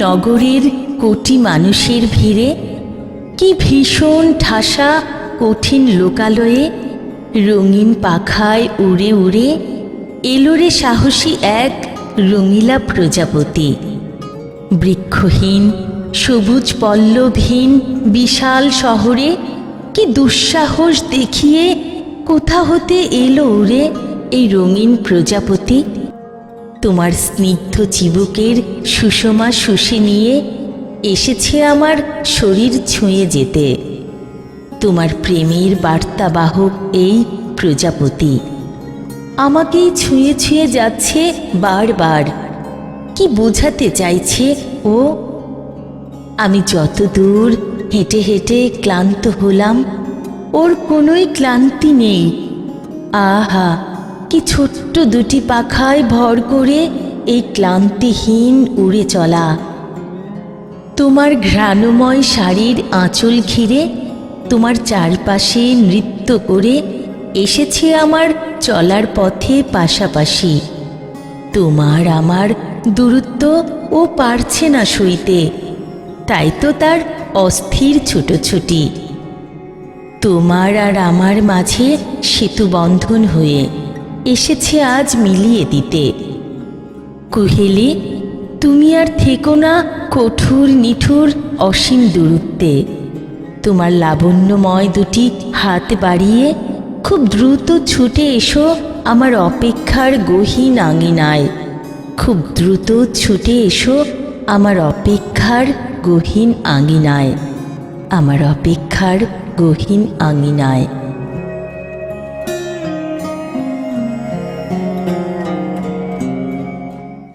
নগরের কোটি মানুষের ভিড়ে, কি ভীষণ ঠাসা কঠিন লোকালয়ে রঙিন পাখায় উড়ে উড়ে এলোরে সাহসী এক রঙিলা প্রজাপতি। বৃক্ষহীন সবুজ পল্লবহীন বিশাল শহরে কি দুঃসাহস দেখিয়ে কোথা হতে এলো উড়ে এই রঙিন প্রজাপতি। তোমার স্নিগ্ধ চিবুকের সুষমা শুষে নিয়ে এসেছে আমার শরীর ছুঁয়ে যেতে। তোমার প্রেমের বার্তাবাহক এই প্রজাপতি আমাকেই ছুঁয়ে ছুঁয়ে যাচ্ছে বারবার। কি বোঝাতে চাইছে ও? আমি যত দূর হেঁটে হেঁটে ক্লান্ত হলাম, ওর কোনোই ক্লান্তি নেই। আহা, কি ছোট্ট দুটি পাখায় ভর করে এই ক্লান্তিহীন উড়ে চলা। তোমার ঘ্রাণময় শাড়ির আঁচল ঘিরে তোমার চারপাশে নৃত্য করে এসেছে আমার চলার পথে পাশাপাশি। তোমার আমার দূরত্ব ও পারছে না সইতে, তাই তো তার অস্থির ছুটোছুটি। তোমার আর আমার মাঝে সেতুবন্ধন হয়ে এসেছে আজ মিলিয়ে দিতে। কুহেলি, তুমি আর থেকো না কঠোর নিঠুর অসীম দূরত্বে। তোমার লাবণ্যময় দুটি হাত বাড়িয়ে খুব দ্রুত ছুটে এসো আমার অপেক্ষার গহীন আঙিনায়। খুব দ্রুত ছুটে এসো আমার অপেক্ষার গহীন আঙিনায়, আমার অপেক্ষার গহীন আঙিনায়।